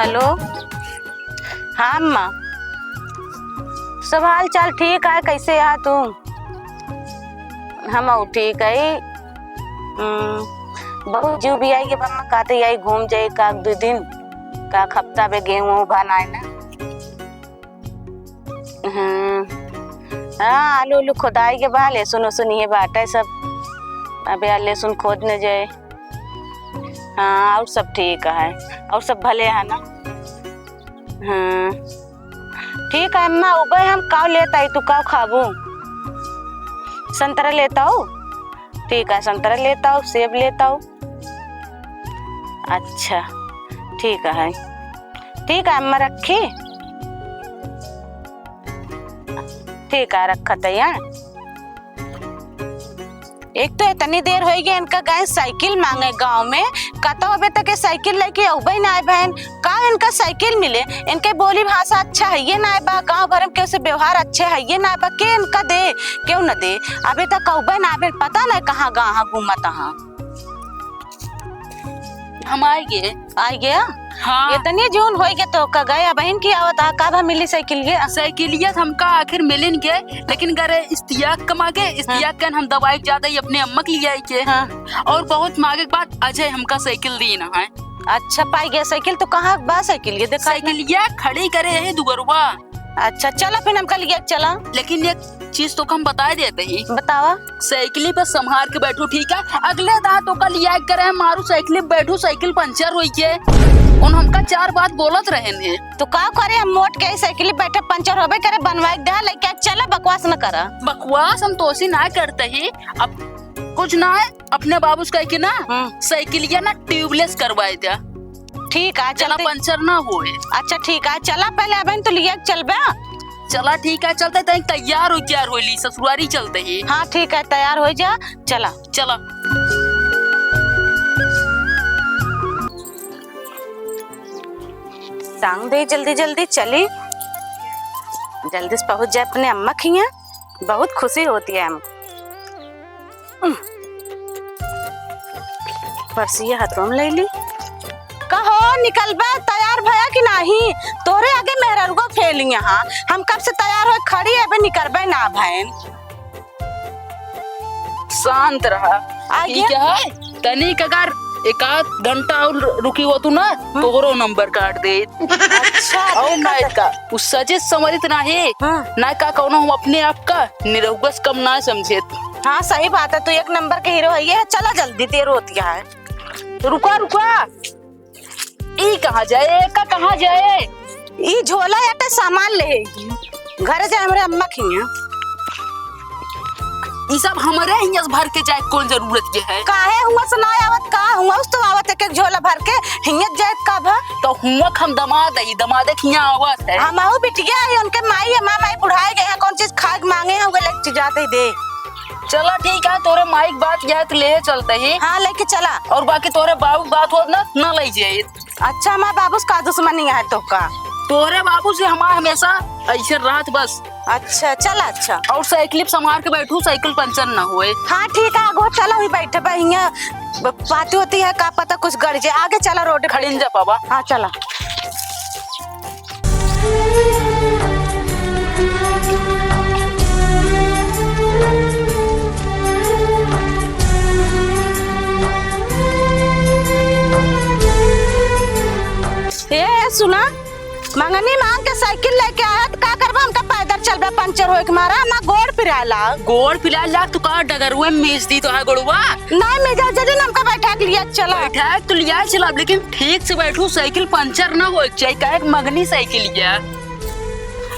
Hello. हाँ अम्मा, सब हाल चाल ठीक है। कैसे है तू? हम ठीक है। बहुत जीव भी आई मम्मा कहते आई घूम जाए का 2 दिन का हफ्ता में गेहूँ बनाए ना। हाँ आलू उलू खोदाई के बाद लहसुन वसुन ये बाटे सब। अबे यार लहसुन खोदने जाए। हाँ और सब ठीक है और सब भले है ना। हाँ ठीक है अम्मा। उबे हम काव लेता है तू काव खाबू? संतरा लेता हूँ। ठीक है संतरा लेता हूँ, सेब लेता हूँ। अच्छा ठीक है। ठीक है अम्मा रखी। ठीक है रखा तैयार। एक तो इतनी देर हो गई इनका गए साइकिल मांगे गांव में। कतो अबे तक साइकिल लेके अबे ना बहन का इनका साइकिल मिले। इनके बोली भाषा अच्छा है ये ना बा, गांव भर में कैसे व्यवहार अच्छे है ये ना बा के इनका दे क्यों न दे। अबे तक अबे ना बहन पता नहीं कहाँ गाँव घूमता। हाँ हम आ गया। हाँ इतनी जून हो गए तो का गया बहन की आवत का मिली साइकिलियत हमका आखिर मिलन के, लेकिन गरे इस्तियाक कमा के इस्तियाक कन हम दवाई ज्यादा ही अपने अम्मा के लिए के। हाँ। और बहुत मांगे के बाद अजय हमका साइकिल दी ना है। अच्छा पाई गया साइकिल तो कहाँ बा साइकिल ये देखा साइकिलिया खड़ी करे है दुगरुआ। अच्छा चला फिर हमका लिया चला। लेकिन एक चीज तो हम बता देते ही। बतावा। साइकिल पे संभाल के बैठो ठीक है। अगले दांत तो का लिया करे मारू साइकिल बैठू साइकिल पंचर हुई के उन हमका 4 बात बोलत रहे ने। तो का करे हम मोट के साइकिल बैठे पंचर होबे करे बनवाई दे लेके चला बकवास न करा। बकवास हम तोसी ना करते ही। अब कुछ ना है अपने बाबू कह के ना साइकिलिया ना ट्यूबलेस करवाए दिया। ठीक है चला पंचर ना होए। अच्छा ठीक है चला पहले अब तो लिया चलबे। चला ठीक है चलते तैयार हो ली ससुरारी चलते ही। हाँ ठीक है तैयार हो जा चला चला। सांग दे जल्दी जल्दी चली जल्दी से पहुंच जाए अपने अम्मा की यहाँ। बहुत खुशी होती है हम परसिया हाथों में ले ली। कहो निकलबा तैयार भया कि नहीं? तोरे आगे मेहररुगो फेल यहाँ हम कब से तैयार हो खड़ी है निकलबे ना बहन। शांत रहा ठीक है। तनिक अगर 1 घंटा और रुकी हो तू ना तो नंबर काट दे। अच्छा और ना का उस सजे समझित ना है ना का कौनो हम अपने आप का निरहुगस कम ना समझे। हाँ सही बात है तू 1 नंबर के हीरो है ये। चला जल्दी देर होती है। रुका ई कहाँ जाए का कहाँ जाए? ई झोला या सामान ले घर जाए हमरे अम्मा की। ये सब हमारे हिंगस भर के जाए कौन जरूरत के है? काहे हुआ सुना आवत का हुआ उस तो आवत एक झोला भर के हिंगस जाए का भा तो हुआ हम दमाद के यहाँ आवत है। हम आओ बिटिया है उनके माई माई बुढ़ाए गए हैं कौन चीज खा मांगे हैं वो लेके जाते ही दे। चला ठीक है तोरे माइक बात यह ले चलते ही। हाँ लेके चला। और बाकी तोरे बाबू बात हो ना ले जाए। अच्छा हमारे बाबू का दुश्मनी है तो का तोरे बाबू से हमारा हमेशा ऐसे रात बस। अच्छा चला। अच्छा और साइकिल संभाल के बैठू साइकिल पंचर ना हुए। हाँ ठीक है आगो चला ही बैठे बहिया बात होती है का पता कुछ गड़ जाए। आगे चला रोड खड़ी जा पापा। हाँ चला। ये सुना मंगनी मांग के साइकिल लेके आया तो का करबा हमका पैदल चलबा पंचर होए के मारा ना गोड़ पिराला तू का डगरुए मेज दी तो है गोड़वा नहीं मेजा जदी हमका बैठा के लिया चला। बैठा तो लिया चला लेकिन ठीक से बैठू साइकिल पंचर ना हो चाहिए का एक मंगनी साइकिल लिया।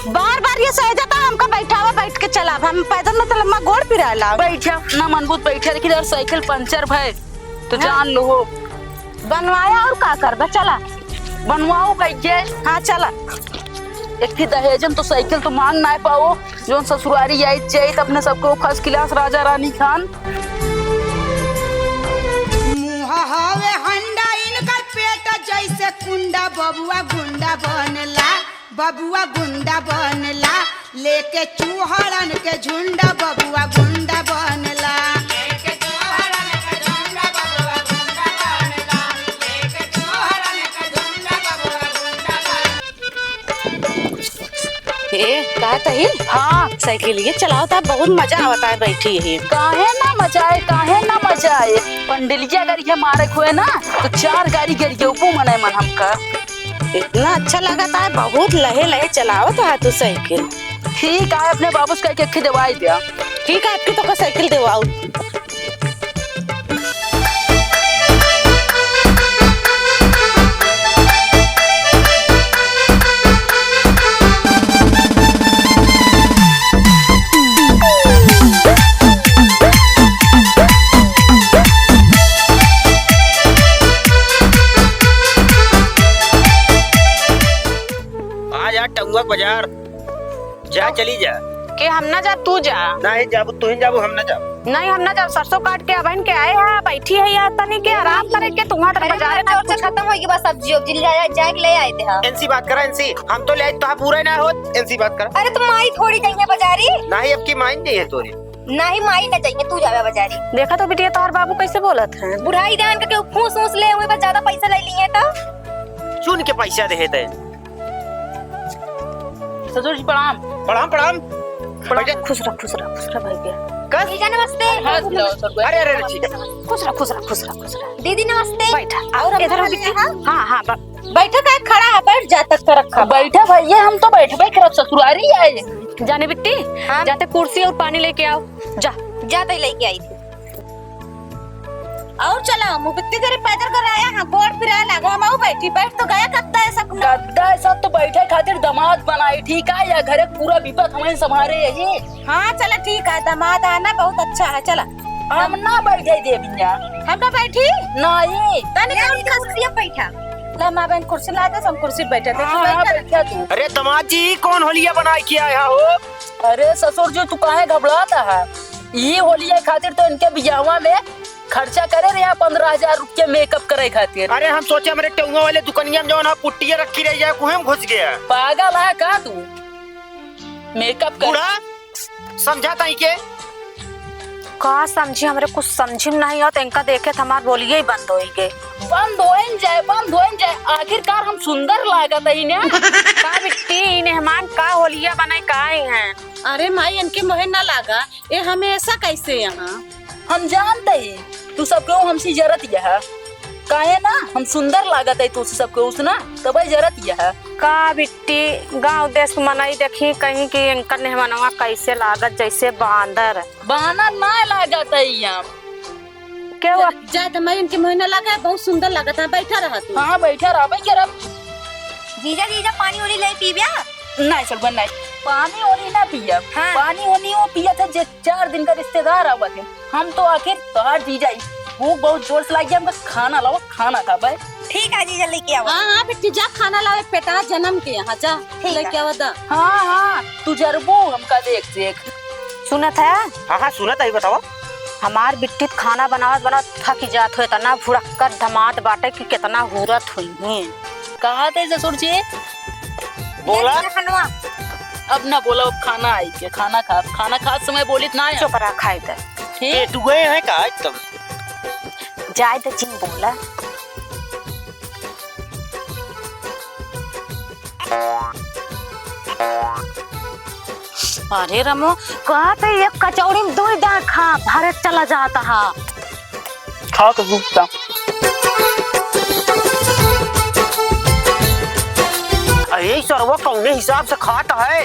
बार ये सह जाता हमका बैठावा बैठ के चला हम पैदल न चला गोड़ पिराला। बैठा ना मनबूत बैठा लेकिन यार साइकिल पंचर भाई तो जान लो हो बनवाया और का करबा चला बनवाओ कैसे। हाँ चला। एक थी दहेजन तो साइकिल तो मांग ना पाओ जो ससुरारी आई चाहिए अपने सबको फर्स्ट क्लास राजा रानी खान। मुहा हवे हंडा इनकर पेट जैसे कुंडा बबुआ गुंडा बनला लेके चूहड़न के झुंडा बबुआ गुंडा बनला। चलाता ही हाँ साइकिल ये चलाता बहुत मजा आता है बैठी यही। काहे ना मजा आए पंडलिया गाड़ी मारे हुए ना तो 4 गाड़ी गिर ऊपर मने मन हमका इतना अच्छा लगता है, बहुत लहे लहे चलावत है तू साइकिल। ठीक है अपने बाबू से कह के दवाई दिया। ठीक है आपकी तो का साइकिल देवाओ। टंगुआ बाजार जा चली जा के हम ना जाब तू जा। नहीं जाबू तू ही जाबू हम ना जाब। नहीं हम ना जाब, सरसों काट के अबन के आए हैं बैठी है यार तनी के आराम करे के तुहा तक बाजार ना से खत्म होगी बस सब्जी उब्जी जाए ले आए थे हम। एनसी बात करा एनसी हम तो ले तो पूरा ना हो एनसी बात कर। अरे तुम माई थोड़ी चाहिए बाजारी। नहीं अब की माइन नहीं है तोरी। नहीं माई ना चाहिए तू जावे बाजारी। देखा तो बिटिया तोहर बाबू कैसे बोलत है। बुढ़ाई दान के फूस फूस ले हुए बस ज्यादा पैसा ले लिए तो चुन के पैसा दे थे। ससुर जी प्रणाम। प्रणाम प्रणाम खुश रह भाई के कस जीजा नमस्ते। अरे अरे ठीक है खुश रह दीदी नमस्ते। बैठा और इधर हम बिटिया। हाँ बैठा का खड़ा है बैठ जा तक रखा बैठा भैया हम तो बैठबे करब ससुरारी आए जाने बिट्टी हाँ? जाते कुर्सी और पानी लेके आओ जा। जाते लेके आई थी और चला मुझे तेरे पैदल कर आया हां गोड़ फिरा लगा हम बैठी बैठ तो गया कत्ता है सब गद्दा सब तो बैठे खातिर दामाद बनाई ठीक है या घरे पूरा विपत हमें संभाले ये। हां चला ठीक है दामाद आना बहुत अच्छा है चला हम ना बैठे दे बिना हम ना बैठी नहीं तने कुर्सी बैठा ला मां बहन कुर्सी ला दे हम कुर्सी बैठे थे हाँ, बैठा तू। अरे दामाद जी कौन होलिया बनाई किया यहाँ हो। अरे ससुर जी तू काहे घबराता है, ये होलिया खातिर तो इनके बियाहवा में खर्चा करे रे 15,000 रुपया मेकअप करे खातिर। अरे हम सोचे हमारे टंगुआ वाले दुकानिया में जो ना पुट्टिया रखी रही जाए कुहें घुस गया। पागल है का तू मेकअप कर बूढ़ा समझा ताई के का समझी हमरे कुछ समझी नहीं हो इनका देखे तो हमार बोलिए ही बंद होई गए। बंद होइन जाए आखिरकार हम सुंदर लागत है ने का बिट्टी मेहमान का होलिया बनाए का हैं। अरे माई इनके मोहे ना लागा ये हमेशा कैसे यहाँ हम जानते ही तू सबको हमसे जरूरत यह काहे ना हम सुंदर लागत है तू सबको उसना तब जरूरत यह का बिट्टी गांव देश मनाई देखी कहीं कि इनका मेहमानवा कैसे लागत जैसे बांदर बहाना ना लागत है यहाँ क्यों जा तो मैं इनके मोहे ना लगा बहुत सुंदर लगता है बैठा रहा तू। हाँ बैठा रहा करब जीजा जीजा पानी वाली ले पीबिया नहीं सब नहीं पानी वाली ना पिया हाँ। पानी वाली वो पिया था जे 4 दिन का रिश्तेदार आवा थे हम तो आखिर तोहार जीजा भूख बहुत जोर से लग गया हमको खाना लाओ खाना खा पाए। ठीक है जीजा लेके आओ। हाँ बेटी जा खाना लावे पेटा जन्म के यहाँ जा लेके आओ दा। हाँ तू जरबो हमका देख सुनत है। हाँ सुना था बताओ हमार बिट्टी खाना बनावत थक जात हो इतना भुड़क्कर धमात बाटे कि कितना हुरत हुई है। कहा थे ससुर जी बोला अब ना बोला खाना आई के खाना खा समय बोली ना चुप रहा खाए थे ठीक तू गए हैं का एकदम जाए तो जिन बोला अरे रमो कहा पे एक कचौड़ी में 2 दाल खा भारत चला जाता है खा के भूखता अरे सरवा कौने हिसाब से खाता है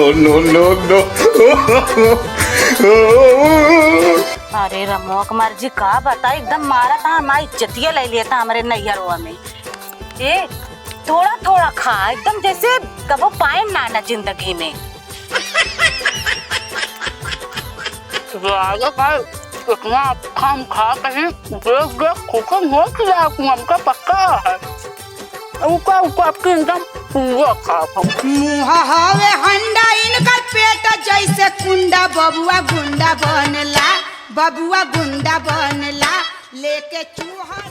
no. अरे रमो मर्जी का बता एकदम मारा था हमारी इज्जतिया ले लिया था हमारे नैहरवा में। ए थोड़ा थोड़ा खा एकदम जैसे कबो पाए ना जिंदगी में। इतना हम खा कहीं देख खोखम हो गया हमका पक्का है ऊका आपके एकदम पूरा खा मुँह हवे हंडा इनकर पेट जैसे कुंडा बबुआ गुंडा बनला लेके चूहड़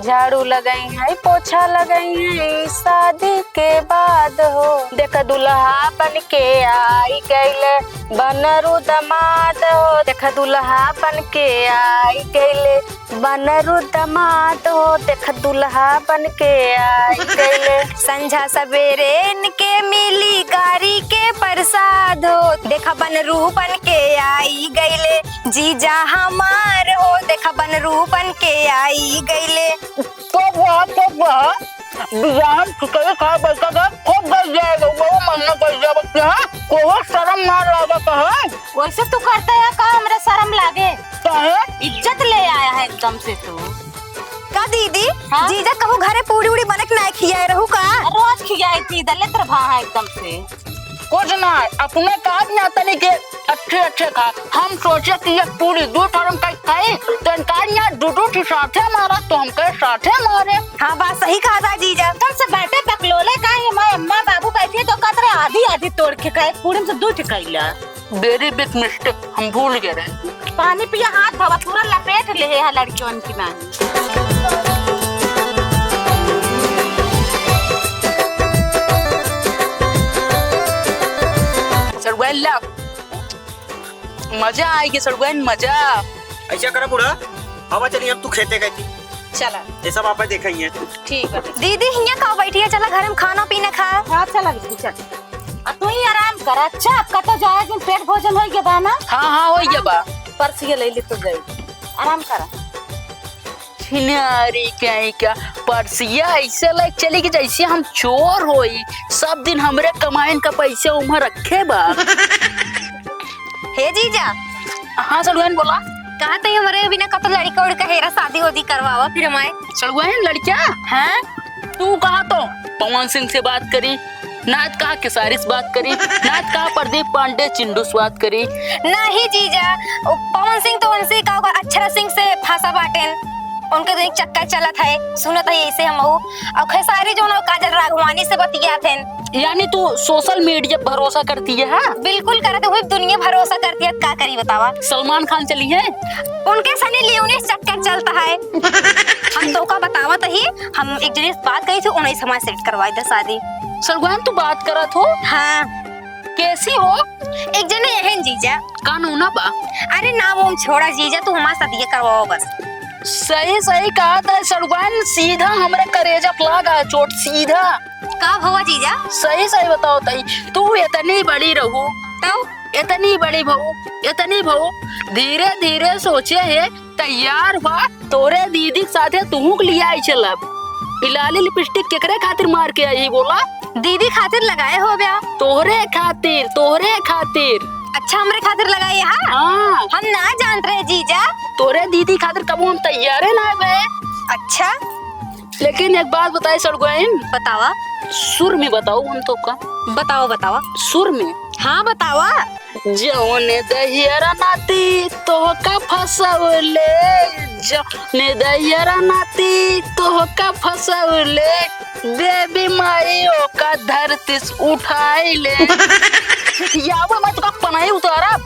झाड़ू लगाई है पोछा लगाई है शादी के बाद हो। देख दुल्हा बन के आई गईले बनरू दमाद हो। देख दुल्हा बन के आई गईले बनरू दमाद हो। देख दुल्हा बन के आई गईले संझा सवेरे इनके मिली गारी के प्रसाद हो। देखा बनरू बन के आई गईले जीजा हमार हो। देखा बनरू बन के आई गईले बियान ठिकाने खा बैठा था खूब गल जाएगा वो मरना कर जा बच्चा कोई शर्म ना लगा कहा। वैसे तू करता है का हमरा शर्म लागे कहे इज्जत ले आया है एकदम से तू। का दीदी हाँ? जीजा कहू घरे पूरी उड़ी बनक ना खियाए रहू का। रोज खियाई थी दले तरफा है एकदम से। कुछ ना अपने काज ना तनी के अच्छे अच्छे खा। हम सोचे कि ये पूरी दो टर्म का खाए तो इनका यहाँ दूधू की साथे मारा तो हम कहे साथे मारे। हाँ बात सही कहा था जीजा। तुम से बैठे बकलोले का है मैं अम्मा बाबू बैठे तो कतरे आधी आधी तोड़ के खाए पूरे में से दूध खैला। वेरी बिग मिस्टेक हम भूल गए रहे। पानी पिया हाथ धोवा पूरा लपेट ले है लड़कियों की नानी। सड़गैन ला मजा आएगी सड़गैन मजा। ऐसा करा पूरा हवा चली अब तू खेते गई थी चला ये सब आप देखा ही है। ठीक है दीदी हिया का बैठी है चला घर में खाना पीना खा। हाँ चला चल तू ही आराम कर। अच्छा आपका तो जाए दिन पेट भोजन हो गया बा ना। हाँ हाँ हो गया बा परसिया ले ली तो गई आराम करा। छिनारी क्या परसिया ऐसे लाइक चली कि जैसे हम चोर होई सब दिन हमरे कमाइन का पैसा उम्र रखे बा। हे जीजा हाँ सड़गैन बोला कहा तो हमारे बिना कतो लड़का उड़का हेरा शादी होदी करवावा फिर हमारे। सड़गैन लड़किया हाँ तू कहा तो पवन सिंह से बात करी नाथ कहा किसारी से बात करी नाथ कहा प्रदीप पांडे चिंडू से बात करी। नहीं जीजा पवन सिंह तो उनसे का अक्षरा सिंह से फांसा बाटेन उनके तो एक चक्का चला था सुना था ऐसे हम और खेसारी जो ना काजल राघवानी से बतिया थे। यानी तू सोशल मीडिया पर भरोसा करती है। हाँ बिल्कुल करते हुए दुनिया भरोसा करती है का करी बतावा। सलमान खान चली है उनके सनी लियोनी चक्कर चलता है। हम तो का बतावा तो ही हम एक जगह बात करी थी उन्हें समाज सेट करवाई था शादी। सलमान तू बात करत हो हाँ कैसी हो। एक जने यहन जीजा कानूना बा अरे ना वो छोड़ा जीजा तू हमारे शादी करवाओ बस। सही सही कहा था सलमान सीधा हमरे करेजा लगा चोट सीधा। का हुआ जीजा सही सही बताओ तई तू इतनी बड़ी रहू तो इतनी बड़ी बहू इतनी बहू धीरे धीरे सोचे है तैयार हुआ तोरे दीदी के साथे तू लिया आई चलब लाली लिपस्टिक केकरे खातिर मार के आई बोला। दीदी खातिर लगाए हो ब्याह तोहरे खातिर अच्छा हमरे खातिर लगाए। हाँ हम ना जानते रहे जीजा तोरे दीदी खातिर कबू हम तैयार ना गए। अच्छा लेकिन एक बात बताए सड़गैन बतावा सुर में बताओ हम तो का बताओ बतावा सुर में। हाँ बतावा जौने दहियरा नाती तोहका फसौले जौने दहियरा नाती तोहका फसौले बेबी माइयो का धरती उठाई ले। यावा मैं तुका पनाई उतारा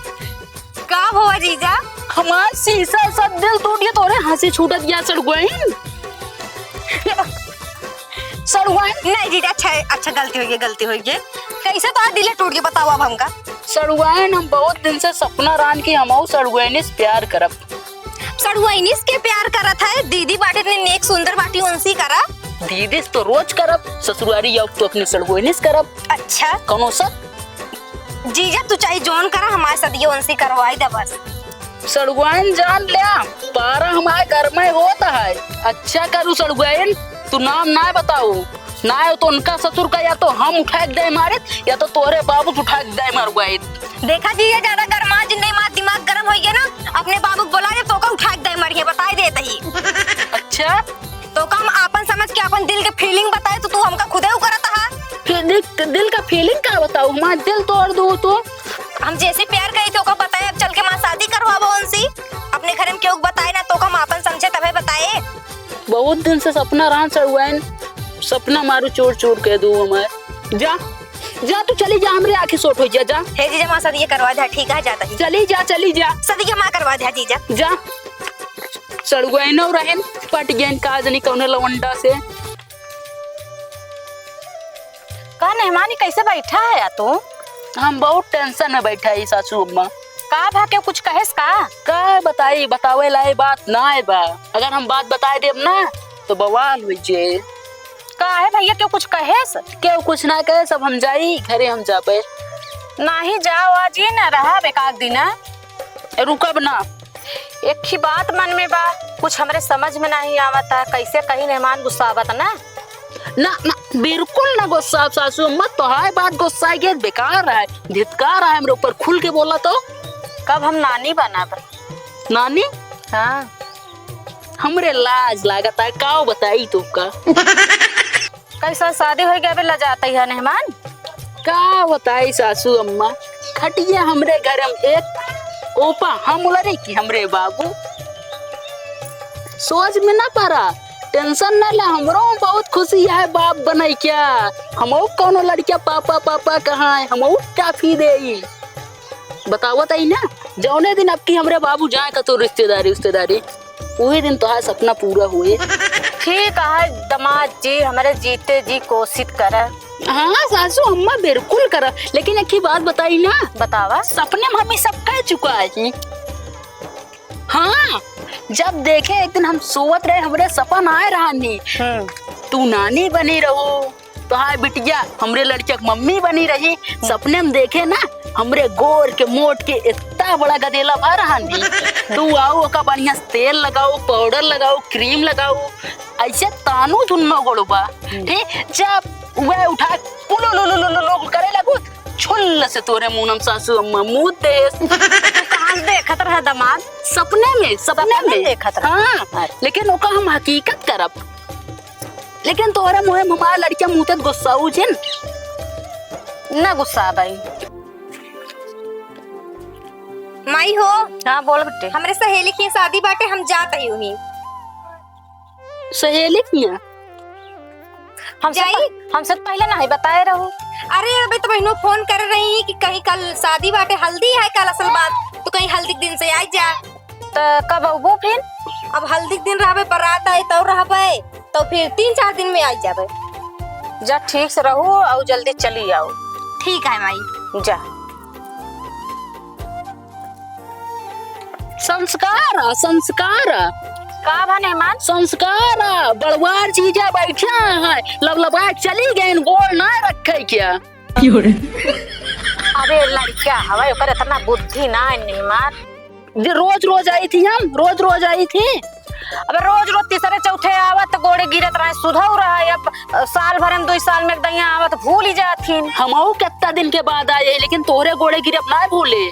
का हुआ जीजा हमार शीशा सब दिल टूट गया तोरे हंसी छूटत गया सड़गैन। नहीं जीजा अच्छा गलती हो गई कैसे तो आज दिल टूट गया बताओ अब हमका। सड़गैन हम बहुत दिन से सपना रान की हम सड़गैन से प्यार करब। सड़गैनिस के प्यार करत है दीदी बाटे ने नेक सुंदर बाटी उनसी करा। दीदी तो रोज करब ससुरारी या तो अपने सड़गैनिस करब। अच्छा कौनो सब जीजा तू चाहे जोन करा हमारे साथ ये उनसी करवाई दे बस। सड़गैन जान लिया पारा हमारे घर में होता है। अच्छा करू सड़गैन तू नाम ना बताओ ना तो उनका ससुर का या तो हम उठा के दे मारे या तो तोरे बाबू उठा के दे मार गए। देखा जीजा ज्यादा गरमा जिंदगी मार दिमाग गर्म हो गया ना अपने बाबू बोला रे तो का उठा के दे मारिए बताई देता ही। अच्छा तो का हम आपन समझ के अपन दिल के फीलिंग बताए तो तू हमका खुदे करता है। फिर दिल का फीलिंग का बताओ हमारा दिल तोड़ दो तो हम जैसे प्यार करी तो का बताए अब चल के मां शादी करवाबो उनसी अपने घर में क्यों बताए ना तो का हम आपन समझे तबे बताए। बहुत दिन से सपना रान सड़गैन सपना मारू चोर चोर कह दू हमारे। जा जा तू चली जा हमरे आंखें सोट हो जा। हे जीजा मां शादी करवा दे ठीक है जाता ही चली जा शादी के मां करवा दे जीजा जा सड़गुआइनो रहन पट गयन काज नहीं कौने लवंडा से। का मेहमान कैसे बैठा है या तू? हम बहुत टेंशन में बैठा है सासू अम्मा। का भा के कुछ कहेस का? बताई बतावे लाई बात ना है बा। अगर हम बात बताए देब ना तो बवाल हो जे। का है भैया क्यों कुछ कहेस? क्यों कुछ ना कहे, सब हम जाई घरे हम जाबे। नाही जाओ आज ही ना रहा बेकार दिन। रुकब ना। एक ही बात मन में बा, कुछ हमरे समझ में नहीं आवता, कैसे कहीं मेहमान गुस्सावत ना। ना ना बिल्कुल ना गुस्सा सासू अम्मा, तो हाय बात गुस्सा के बेकार है, धिक्कार है हमरे ऊपर। खुल के बोला तो कब हम नानी बनाब? नानी? हाँ हमरे लाज लागत है, काओ बताई तुमका। कैसा शादी हो गया ला जाता है मेहमान? का बताई सासू अम्मा, खटिया हमरे घर हम एक ओपा हम उलरे की हमरे बाबू। सोच में ना पारा, टेंशन ना ले, हमरो बहुत खुशी है बाप बनाई क्या। हमो कोनो लड़किया पापा पापा कहाँ है, हमो काफी दे बतावत आई ना। जौने दिन अब की हमरे बाबू जाए का तो रिश्तेदारी वही दिन तो सपना पूरा हुए। ठीक है दमाद जी, हमारे जीते जी कोशिश कर। हाँ सासू अम्मा बिल्कुल कर, लेकिन एक ही बात बताई ना। बतावा। सपने में हमें सब कह चुका है। हाँ जब देखे एक दिन हम सोवत रहे, हमरे सपन आए रहा नहीं तू नानी बनी रहो, तो हाय बिटिया हमरे लड़किया मम्मी बनी रही। सपने में देखे ना हमरे गोर के मोट के इतना बड़ा गदेला भा रहा नहीं। तू आओ का बढ़िया तेल लगाओ, पाउडर लगाओ, क्रीम लगाओ, ऐसे तानू धुन्नो गोड़बा। ठीक जब वह उठा लो करे लगो छुल्ल से तोरे मुंह सासू अम्मा मुंह दे। कहाँ देखत रहा दमाद? सपने में देखत रहा। हाँ लेकिन ओका हम हकीकत करब, लेकिन तोरे मुँह में हमारा लड़किया मुँह तक गुस्सा उजन ना गुस्सा भाई। माई हो। हाँ बोल बेटे। हमरे सहेली की शादी बाटे, हम जात ही उन्हीं। सहेली किया हमसे पहले नहीं बताए रहो। अरे अबे तो बहनों फोन कर रही कि कहीं कल शादी बाटे, हल्दी है कल असल बात, तो कहीं हल्दी के दिन से आई जा। तो कब आबो फिर? अब हल्दी के दिन रहबे, बारात आई तो रहबे, तो फिर 3-4 दिन में आई जाबे। जा ठीक से रहो और जल्दी चली आओ। ठीक है माई। जा। संस्कार का बा मेहमान? संस्कार बड़वार चीजा बैठा है, लबलबा चली गए, गोल ना रखे क्या। अरे लड़का हवा ओकर इतना बुद्धि ना है मेहमान। रोज आई थी, हम रोज आई थी। अब रोज तीसरे चौथे आवत गोड़े गिरत रहे, सुधव रहा है। अब साल भर में 2 साल में दइया आवत भूल ही जाथीन। हमहू कितना दिन के बाद आए, लेकिन तोरे गोड़े गिरब ना भूले।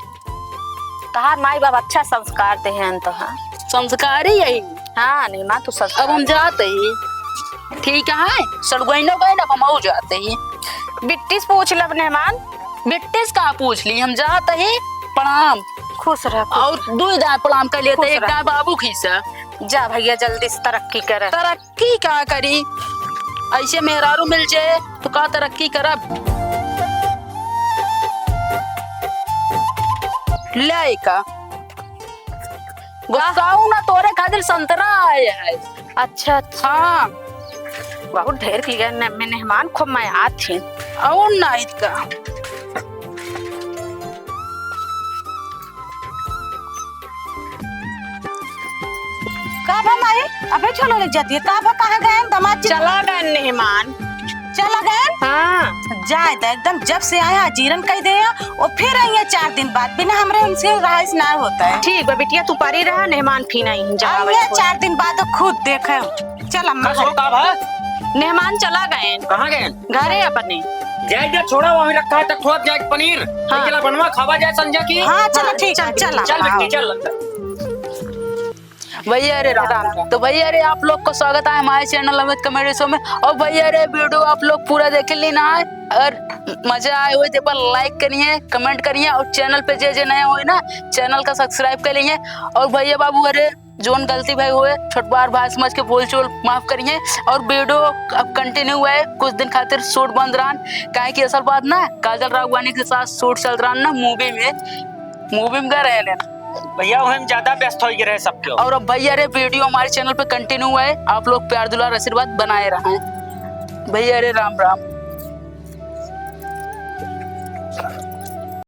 तहार माई बाप अच्छा संस्कार दे हैं तो। हाँ संस्कार ही यही। हाँ नहीं माँ तू संस्कार। अब हम जाते ही ठीक है, सड़गुइनो गए ना हम जाते ही। बिट्टी से पूछ लब मेहमान। बिट्टी से कहा पूछ ली, हम जाते ही। प्रणाम। खुश रह। और 2 दांत प्रणाम कर लेते, एक दांत बाबू खीसा। जा भैया जल्दी से तरक्की कर। तरक्की क्या करी, ऐसे मेहरारू मिल जाए तो का तरक्की करब। ले का गुस्साऊ ना, तोरे खातिर संतरा आए है। अच्छा हाँ बहुत ढेर की मेहमान खूब मैं आती। और ना इसका कब हम आए? अबे चलो ले जाती है। कब कहाँ गए दामाद जी? चला गए मेहमान। चला गए? हाँ जाए तो एकदम जब से आया जीरन कह दे और फिर आई 4 दिन बाद, बिना हमरे उनसे रहाइश ना होता है। ठीक बा बिटिया तू परी रहा, मेहमान फिर नहीं जा। 4 दिन बाद तो खुद देखे। चल अम्मा मेहमान चला गए। कहाँ गए? घरे अपने। जाए छोड़ा वहीं रखा है, तक थोड़ा जाए पनीर हाँ। बनवा खावा जाए संजय की। हाँ चलो ठीक है। चल बेटी चल। भैया रे राम। तो भैया रे आप लोग को स्वागत है हमारे चैनल अमित कॉमेडी शो में। और भैया रे वीडियो आप लोग पूरा देख लेना है, और मजा आए हुए तो लाइक करिए, कमेंट करिए, और चैनल पे जे नए हुए ना चैनल का सब्सक्राइब कर लीजिए। और भैया बाबू अरे जोन गलती भाई हुए छोट बार भाई समझ के भूल चूल माफ करिए। और वीडियो अब कंटिन्यू हुआ है, कुछ दिन खातिर शूट बंद रहा, काहे की असल बात ना काजल राघवानी के साथ शूट चल रहा ना मूवी में गए रहे लेना। भैया हम ज्यादा व्यस्त हो गए रहे सबके। और अब भैया रे वीडियो हमारे चैनल पे कंटिन्यू है, आप लोग प्यार दुलार आशीर्वाद बनाए रहें। भैया रे राम राम।